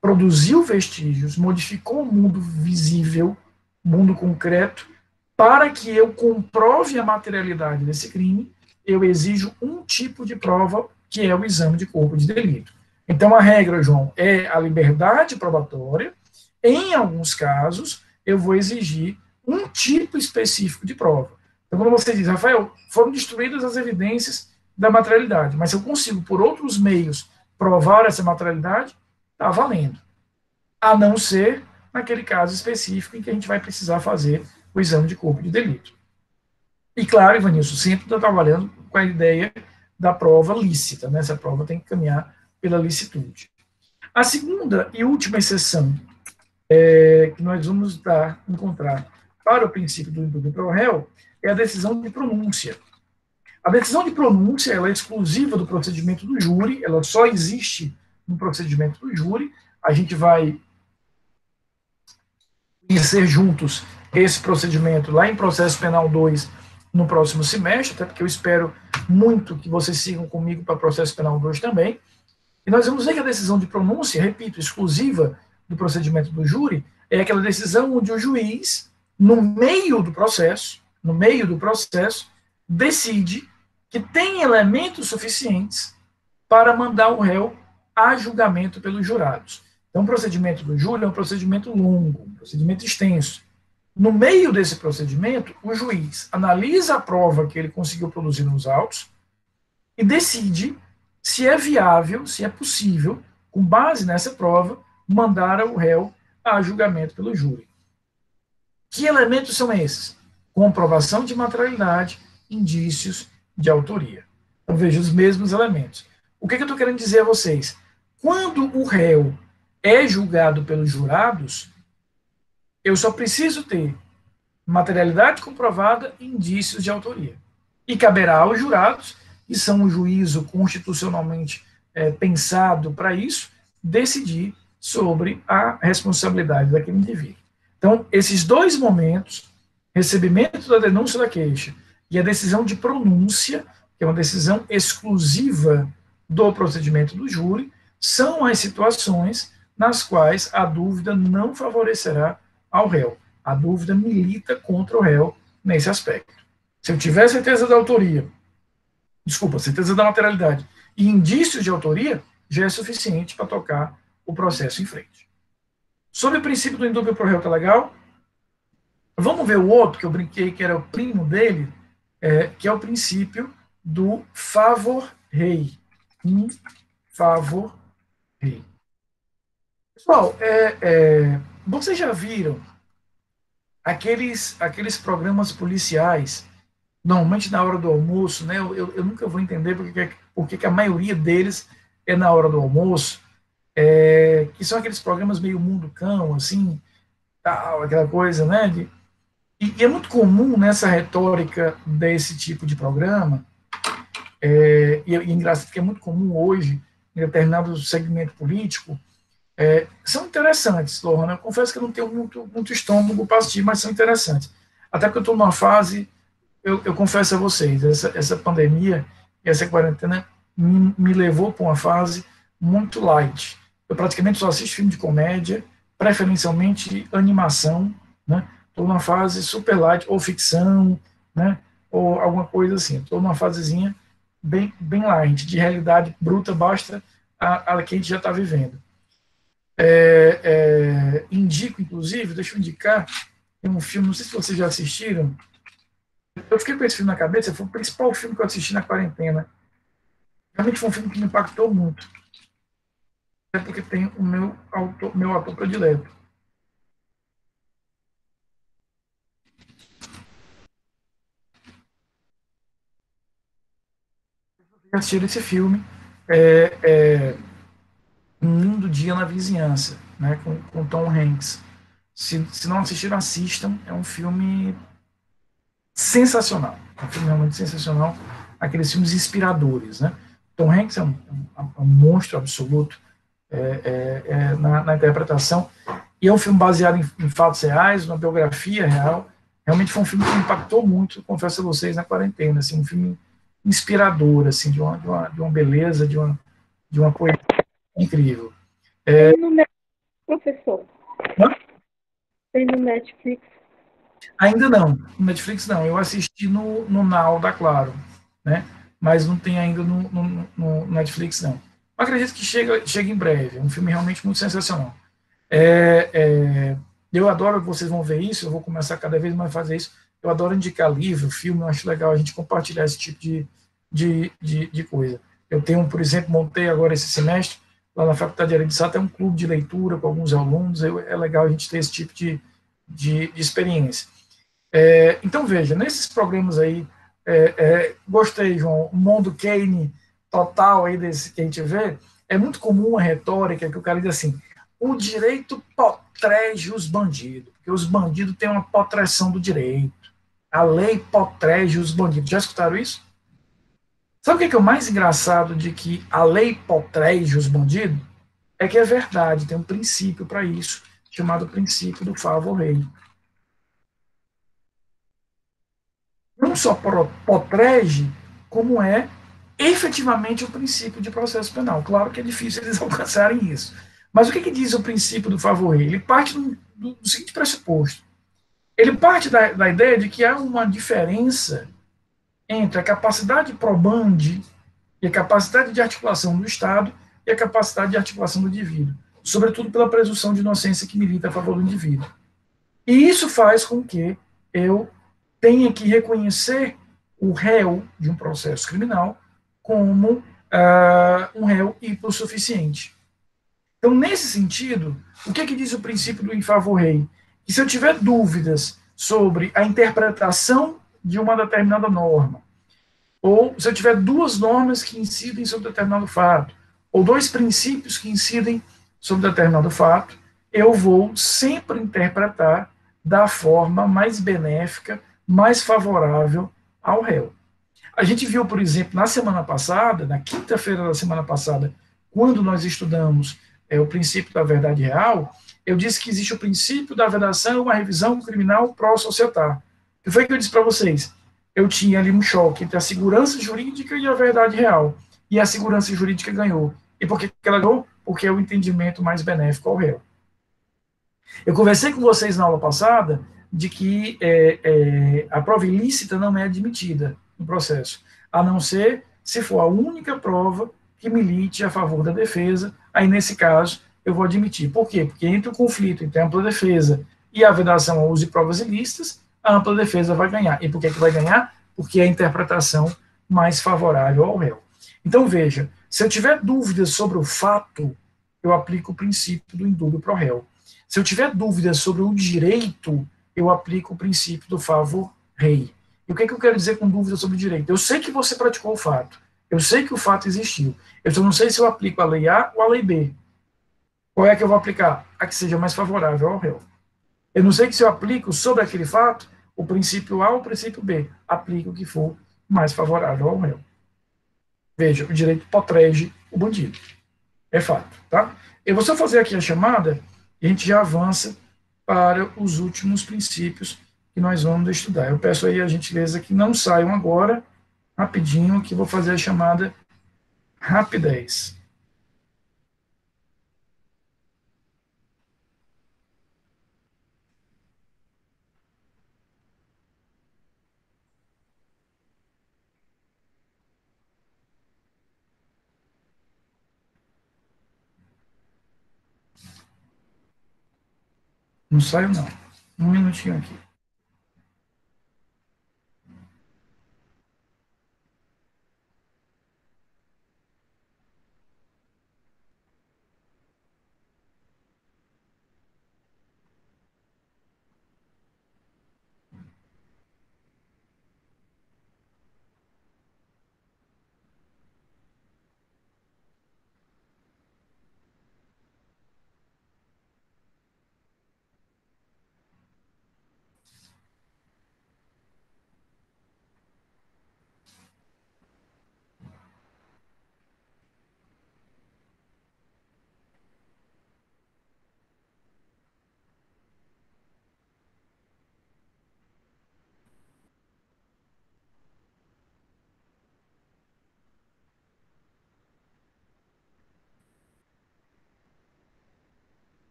produziu vestígios, modificou o mundo visível, mundo concreto, para que eu comprove a materialidade desse crime, eu exijo um tipo de prova, que é o exame de corpo de delito. Então, a regra, João, é a liberdade probatória. Em alguns casos, eu vou exigir um tipo específico de prova. Então, quando você diz: Rafael, foram destruídas as evidências da materialidade, mas se eu consigo, por outros meios, provar essa materialidade, está valendo. A não ser naquele caso específico em que a gente vai precisar fazer o exame de corpo de delito. E claro, Ivanilson, sempre está trabalhando com a ideia da prova lícita, né? Essa prova tem que caminhar pela licitude. A segunda e última exceção que nós vamos encontrar para o princípio do indúbio pro réu é a decisão de pronúncia. A decisão de pronúncia ela é exclusiva do procedimento do júri, ela só existe no procedimento do júri. A gente vai conhecer juntos esse procedimento lá em Processo Penal 2 no próximo semestre, até porque eu espero muito que vocês sigam comigo para Processo Penal 2 também. E nós vamos ver que a decisão de pronúncia, repito, exclusiva do procedimento do júri, é aquela decisão onde o juiz, no meio do processo, decide que tem elementos suficientes para mandar o réu a julgamento pelos jurados. Então, o procedimento do júri é um procedimento longo, um procedimento extenso. No meio desse procedimento, o juiz analisa a prova que ele conseguiu produzir nos autos e decide se é viável, se é possível, com base nessa prova, mandar o réu a julgamento pelo júri. Que elementos são esses? Comprovação de materialidade, indícios de autoria. Então, veja os mesmos elementos. O que eu estou querendo dizer a vocês? Quando o réu é julgado pelos jurados, eu só preciso ter materialidade comprovada e indícios de autoria. E caberá aos jurados, que são um juízo constitucionalmente pensado para isso, decidir sobre a responsabilidade daquele indivíduo. Então, esses dois momentos, recebimento da denúncia da queixa e a decisão de pronúncia, que é uma decisão exclusiva do procedimento do júri, são as situações nas quais a dúvida não favorecerá ao réu. A dúvida milita contra o réu nesse aspecto. Se eu tiver certeza da autoria, certeza da materialidade e indícios de autoria, já é suficiente para tocar o processo em frente. Sobre o princípio do indúbio pro réu, tá legal? Vamos ver o outro que eu brinquei, que era o primo dele, que é o princípio do favor rei. In favor rei. Pessoal, vocês já viram aqueles programas policiais, normalmente na hora do almoço, né? Eu nunca vou entender porque a maioria deles é na hora do almoço, que são aqueles programas meio mundo cão, assim, tal, aquela coisa, né? E é muito comum nessa retórica desse tipo de programa, e é engraçado que é muito comum hoje, em determinado segmento político, são interessantes, Lohana. Eu confesso que eu não tenho muito estômago para assistir, mas são interessantes. Até porque eu estou numa fase, eu confesso a vocês, essa pandemia, essa quarentena me levou para uma fase muito light. Eu praticamente só assisto filme de comédia, preferencialmente animação, né? Estou numa fase super light, ou ficção, né? Ou alguma coisa assim. Estou numa fasezinha bem light, de realidade bruta, basta a que a gente já está vivendo. Indico, inclusive, deixa eu indicar, tem um filme, não sei se vocês já assistiram, eu fiquei com esse filme na cabeça, foi o principal filme que eu assisti na quarentena. Realmente foi um filme que me impactou muito, é porque tem o meu ator predileto. Assistiram esse filme, Um Lindo Dia na Vizinhança, né, com Tom Hanks. Se não assistiram, assistam, é um filme sensacional, é um filme realmente sensacional, aqueles filmes inspiradores, né? Tom Hanks é um monstro absoluto na interpretação, e é um filme baseado em fatos reais, uma biografia real. Realmente foi um filme que me impactou muito, confesso a vocês, na quarentena, assim, um filme inspirador, assim, de uma beleza, de uma poesia incrível. Tem no Netflix, professor. Tem no Netflix. Ainda não, no Netflix não, eu assisti no Now da Claro, né? Mas não tem ainda no Netflix não. Eu acredito que chega em breve, é um filme realmente muito sensacional. Eu adoro, vocês vão ver isso, eu vou começar cada vez mais a fazer isso, eu adoro indicar livro, filme, eu acho legal a gente compartilhar esse tipo de coisa. Eu tenho, por exemplo, montei agora esse semestre, lá na Faculdade de Araçá, tem um clube de leitura com alguns alunos, é legal a gente ter esse tipo de experiência. Então, veja, nesses programas aí, gostei, João, o mundo Kane total aí desse que a gente vê, é muito comum a retórica que o cara diz assim, o direito potrege os bandidos, porque os bandidos têm uma potreção do direito, a lei potrege os bandidos. Já escutaram isso? Sabe o que é o mais engraçado de que a lei potrege os bandidos? É que é verdade, tem um princípio para isso, chamado princípio do favor rei. Não só potrege, como é efetivamente o princípio de processo penal. Claro que é difícil eles alcançarem isso. Mas o que diz o princípio do favor rei? Ele parte do seguinte pressuposto. Ele parte da ideia de que há uma diferença entre a capacidade probande e a capacidade de articulação do Estado e a capacidade de articulação do indivíduo, sobretudo pela presunção de inocência que milita a favor do indivíduo. E isso faz com que eu tenha que reconhecer o réu de um processo criminal como um réu hipossuficiente. Então, nesse sentido, o que diz o princípio do in favor rei? Que se eu tiver dúvidas sobre a interpretação de uma determinada norma, ou se eu tiver duas normas que incidem sobre determinado fato, ou dois princípios que incidem sobre determinado fato, eu vou sempre interpretar da forma mais benéfica, mais favorável ao réu. A gente viu, por exemplo, na semana passada, na quinta-feira da semana passada, quando nós estudamos o princípio da verdade real, eu disse que existe o princípio da vedação e uma revisão criminal pró-societar. O que foi que eu disse para vocês? Eu tinha ali um choque entre a segurança jurídica e a verdade real. E a segurança jurídica ganhou. E por que ela ganhou? Porque é o entendimento mais benéfico ao réu. Eu conversei com vocês na aula passada de que a prova ilícita não é admitida no processo, a não ser se for a única prova que milite a favor da defesa, aí nesse caso eu vou admitir. Por quê? Porque entre o conflito entre a ampla defesa e a vedação ao uso de provas ilícitas, a ampla defesa vai ganhar. E por que vai ganhar? Porque é a interpretação mais favorável ao réu. Então, veja, se eu tiver dúvidas sobre o fato, eu aplico o princípio do indúbio pro réu. Se eu tiver dúvidas sobre o direito, eu aplico o princípio do favor rei. E o que eu quero dizer com dúvida sobre o direito? Eu sei que você praticou o fato. Eu sei que o fato existiu. Eu só não sei se eu aplico a lei A ou a lei B. Qual é que eu vou aplicar? A que seja mais favorável ao réu. Eu não sei que se eu aplico sobre aquele fato o princípio A ou o princípio B. Aplico o que for mais favorável ao réu. Veja, o direito protege o bandido. É fato, tá? Eu vou só fazer aqui a chamada e a gente já avança para os últimos princípios que nós vamos estudar. Eu peço aí a gentileza que não saiam agora, rapidinho, que vou fazer a chamada rapidez. Não saio, não. Um minutinho aqui.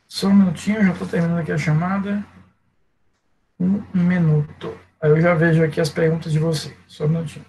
Só um minutinho, já estou terminando aqui a chamada. Um minuto. Aí eu já vejo aqui as perguntas de vocês. Só um minutinho.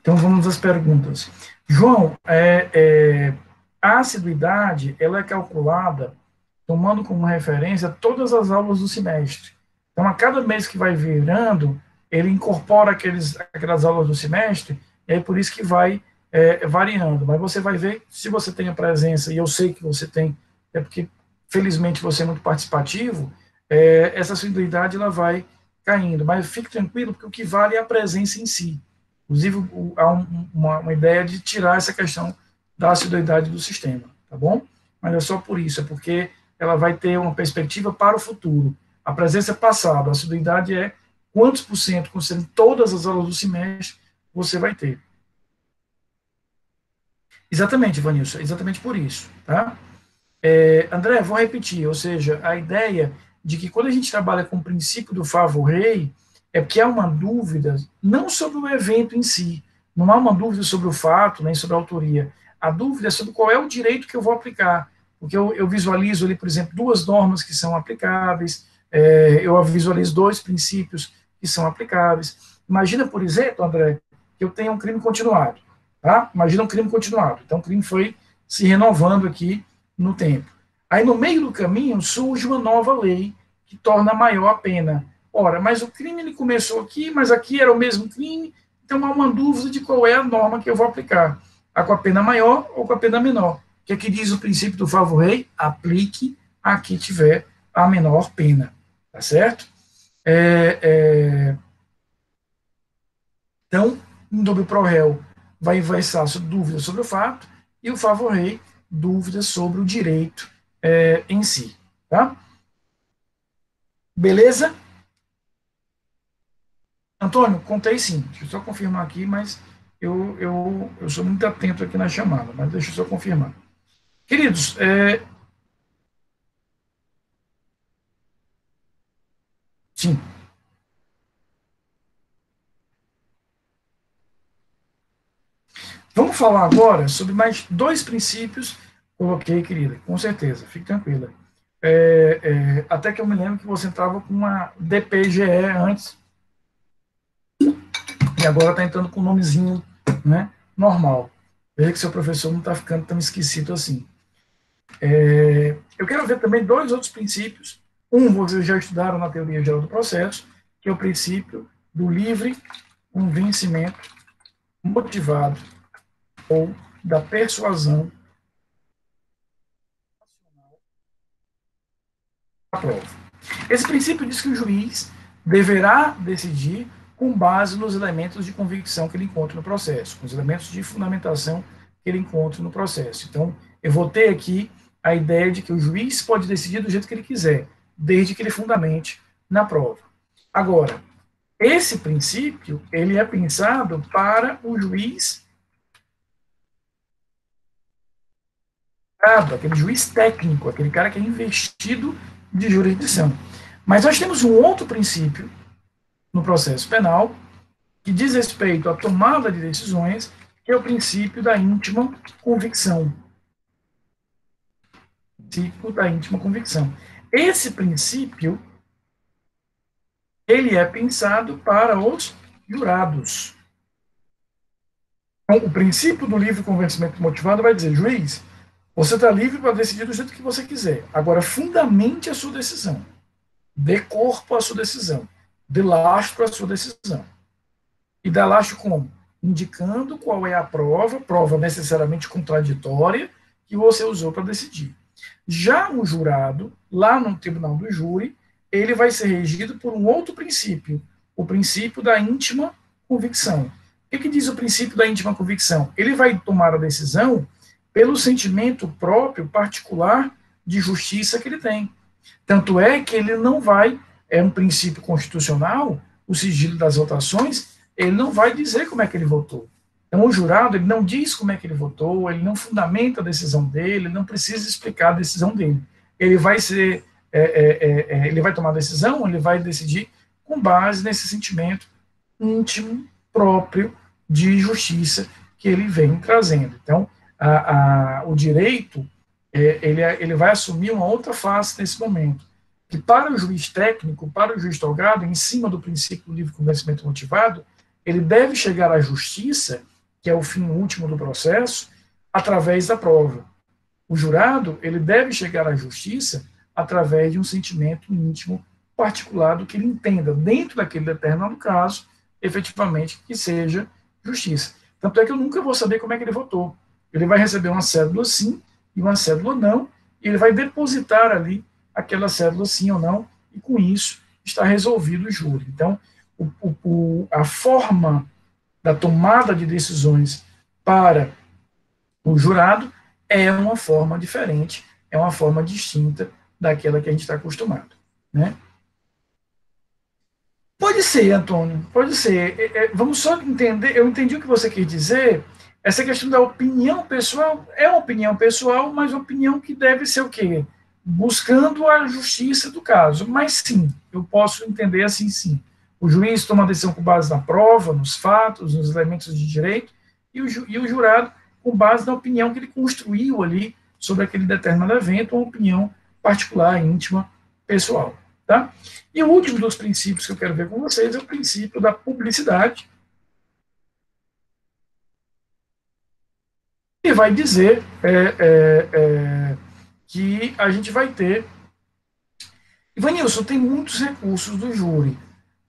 Então vamos às perguntas. João, a assiduidade ela é calculada tomando como referência todas as aulas do semestre. Então, a cada mês que vai virando, ele incorpora aquelas aulas do semestre, e é por isso que vai variando. Mas você vai ver, se você tem a presença, e eu sei que você tem, é porque, felizmente, você é muito participativo, essa assiduidade ela vai caindo. Mas fique tranquilo, porque o que vale é a presença em si. Inclusive, há uma ideia de tirar essa questão da assiduidade do sistema, tá bom? Mas é só por isso, é porque ela vai ter uma perspectiva para o futuro. A presença passada, a assiduidade é quantos por cento, considerando todas as aulas do semestre, você vai ter. Exatamente, Vanilson, exatamente por isso, tá? André, vou repetir, ou seja, a ideia de que quando a gente trabalha com o princípio do favor rei, é porque há uma dúvida, não sobre o evento em si, não há uma dúvida sobre o fato, nem sobre a autoria, a dúvida é sobre qual é o direito que eu vou aplicar. porque eu visualizo ali, por exemplo, duas normas que são aplicáveis, eu visualizo dois princípios que são aplicáveis. Imagina, por exemplo, André, que eu tenho um crime continuado, tá? Imagina um crime continuado. Então, o crime foi se renovando aqui no tempo. Aí, no meio do caminho, surge uma nova lei que torna maior a pena. Ora, mas o crime ele começou aqui, mas aqui era o mesmo crime, então há uma dúvida de qual é a norma que eu vou aplicar. A com a pena maior ou com a pena menor. Que aqui diz o princípio do favor rei, aplique a que tiver a menor pena. Tá certo? Então, em dúvida pro réu, vai versar dúvidas sobre o fato, e o favor rei, dúvidas sobre o direito em si. Tá? Beleza? Antônio, contei sim. Deixa eu só confirmar aqui, mas eu sou muito atento aqui na chamada, mas deixa eu só confirmar. Queridos, sim. Vamos falar agora sobre mais dois princípios. Coloquei, querida, com certeza, fique tranquila. Até que eu me lembro que você entrava com uma DPGE antes, e agora está entrando com um nomezinho, né, normal. Veja que seu professor não está ficando tão esquisito assim. Eu quero ver também dois outros princípios. Um, vocês já estudaram na teoria geral do processo, que é o princípio do livre convencimento motivado ou da persuasão à prova. Esse princípio diz que o juiz deverá decidir com base nos elementos de convicção que ele encontra no processo, com os elementos de fundamentação que ele encontra no processo. Então, eu vou ter aqui a ideia de que o juiz pode decidir do jeito que ele quiser, desde que ele fundamente na prova. Agora, esse princípio, ele é pensado para o juiz, aquele juiz técnico, aquele cara que é investido de jurisdição. Mas nós temos um outro princípio no processo penal que diz respeito à tomada de decisões, que é o princípio da íntima convicção. Princípio da íntima convicção. Esse princípio, ele é pensado para os jurados. Então, o princípio do livre convencimento motivado vai dizer, juiz, você está livre para decidir do jeito que você quiser. Agora, fundamente a sua decisão. Dê corpo à sua decisão. Dê lastro à sua decisão. E dá lastro como? Indicando qual é a prova necessariamente contraditória, que você usou para decidir. Já o jurado, lá no tribunal do júri, ele vai ser regido por um outro princípio, o princípio da íntima convicção. O que diz o princípio da íntima convicção? Ele vai tomar a decisão pelo sentimento próprio, particular, de justiça que ele tem. Tanto é que ele não vai, é um princípio constitucional, o sigilo das votações, ele não vai dizer como é que ele votou. Então, o jurado, ele não diz como é que ele votou, ele não fundamenta a decisão dele, ele não precisa explicar a decisão dele. Ele vai ser, ele vai tomar a decisão, ele vai decidir com base nesse sentimento íntimo, próprio, de justiça que ele vem trazendo. Então, o direito, ele vai assumir uma outra face nesse momento, que para o juiz técnico, para o juiz togado, em cima do princípio do livre convencimento motivado, ele deve chegar à justiça, que é o fim último do processo, através da prova. O jurado, ele deve chegar à justiça através de um sentimento íntimo particular do que ele entenda, dentro daquele determinado caso, efetivamente, que seja justiça. Tanto é que eu nunca vou saber como é que ele votou. Ele vai receber uma cédula sim e uma cédula não, e ele vai depositar ali aquela cédula sim ou não, e com isso está resolvido o júri. Então, a forma da tomada de decisões para o jurado é uma forma diferente, é uma forma distinta daquela que a gente está acostumado, né? Pode ser, Antônio, pode ser. Vamos só entender, eu entendi o que você quer dizer, essa questão da opinião pessoal, é uma opinião pessoal, mas uma opinião que deve ser o quê? Buscando a justiça do caso. Mas sim, eu posso entender assim, sim. O juiz toma a decisão com base na prova, nos fatos, nos elementos de direito, e o jurado com base na opinião que ele construiu ali sobre aquele determinado evento, uma opinião particular, íntima, pessoal. Tá? E o último dos princípios que eu quero ver com vocês é o princípio da publicidade, que vai dizer que a gente vai ter... Ivanilson, tem muitos recursos do júri,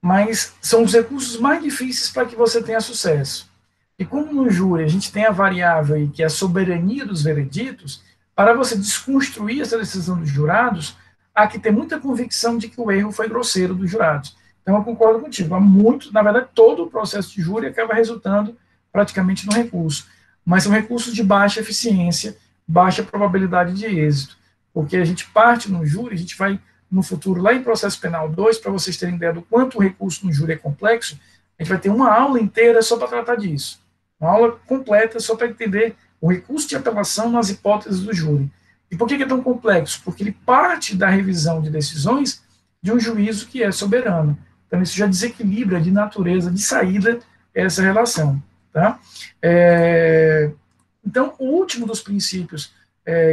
mas são os recursos mais difíceis para que você tenha sucesso. E como no júri a gente tem a variável aí, que é a soberania dos vereditos, para você desconstruir essa decisão dos jurados, há que ter muita convicção de que o erro foi grosseiro dos jurados. Então eu concordo contigo, há muito, na verdade, todo o processo de júri acaba resultando praticamente no recurso, mas são recursos de baixa eficiência, baixa probabilidade de êxito, porque a gente parte no júri, a gente vai no futuro, lá em processo penal 2, para vocês terem ideia do quanto o recurso no júri é complexo, a gente vai ter uma aula inteira só para tratar disso. Uma aula completa só para entender o recurso de apelação nas hipóteses do júri. E por que é tão complexo? Porque ele parte da revisão de decisões de um juízo que é soberano. Então, isso já desequilibra de natureza, de saída, essa relação. Tá? Então, o último dos princípios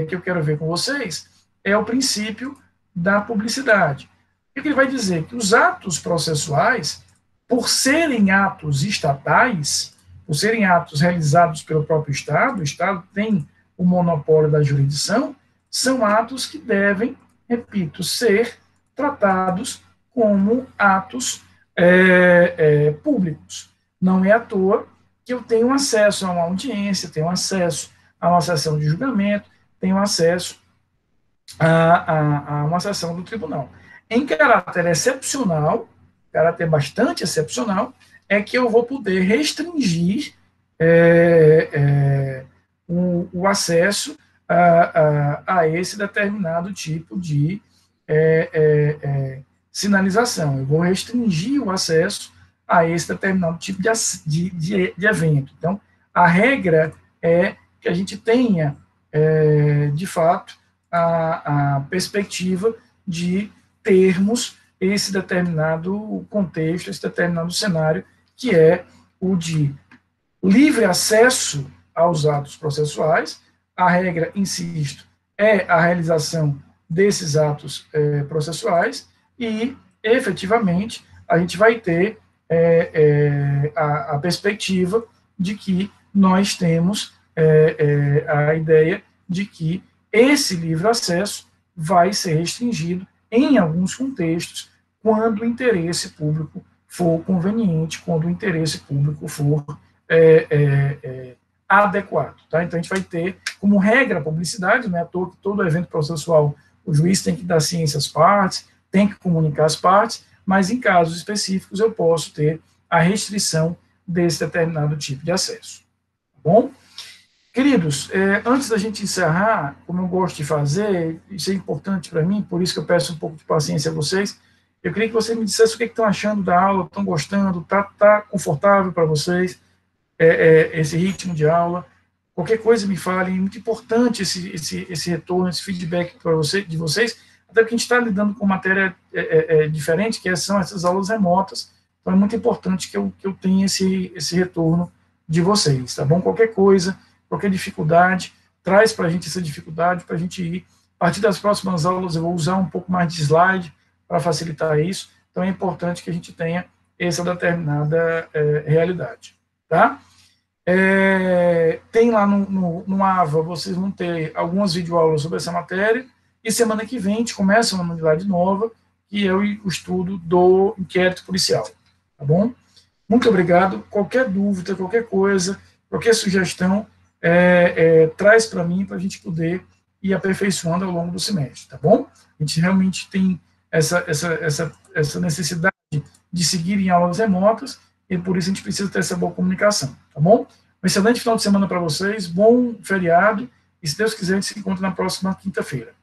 que eu quero ver com vocês é o princípio da publicidade. O que ele vai dizer? Que os atos processuais, por serem atos estatais, por serem atos realizados pelo próprio Estado, o Estado tem o monopólio da jurisdição, são atos que devem, repito, ser tratados como atos públicos. Não é à toa que eu tenho acesso a uma audiência, tenho acesso a uma sessão de julgamento, tenho acesso a uma sessão do tribunal. Em caráter excepcional, caráter bastante excepcional, é que eu vou poder restringir o acesso a esse determinado tipo de sinalização. Eu vou restringir o acesso a esse determinado tipo de evento. Então, a regra é que a gente tenha, de fato, a perspectiva de termos esse determinado contexto, esse determinado cenário, que é o de livre acesso aos atos processuais. A regra, insisto, é a realização desses atos processuais e, efetivamente, a gente vai ter a perspectiva de que nós temos a ideia de que esse livre acesso vai ser restringido em alguns contextos, quando o interesse público for conveniente, quando o interesse público for adequado. Tá? Então, a gente vai ter como regra a publicidade, não é à toa que todo evento processual o juiz tem que dar ciência às partes, tem que comunicar às partes, mas em casos específicos eu posso ter a restrição desse determinado tipo de acesso. Tá bom? Queridos, antes da gente encerrar, como eu gosto de fazer, isso é importante para mim, por isso que eu peço um pouco de paciência a vocês, eu queria que vocês me dissessem o que estão achando da aula, estão gostando, tá confortável para vocês esse ritmo de aula. Qualquer coisa me falem, é muito importante esse retorno, esse feedback de vocês, até porque a gente está lidando com matéria diferente, que são essas aulas remotas, então é muito importante que eu tenha esse retorno de vocês, tá bom? Qualquer coisa, qualquer dificuldade, traz para a gente essa dificuldade, para a gente ir. A partir das próximas aulas eu vou usar um pouco mais de slide para facilitar isso, então é importante que a gente tenha essa determinada realidade, tá? Tem lá no AVA, vocês vão ter algumas videoaulas sobre essa matéria, e semana que vem a gente começa uma unidade nova, que é o estudo do inquérito policial, tá bom? Muito obrigado, qualquer dúvida, qualquer coisa, qualquer sugestão, traz para mim, para a gente poder ir aperfeiçoando ao longo do semestre, tá bom? A gente realmente tem essa necessidade de seguir em aulas remotas, e por isso a gente precisa ter essa boa comunicação, tá bom? Um excelente final de semana para vocês, bom feriado, e se Deus quiser, a gente se encontra na próxima quinta-feira.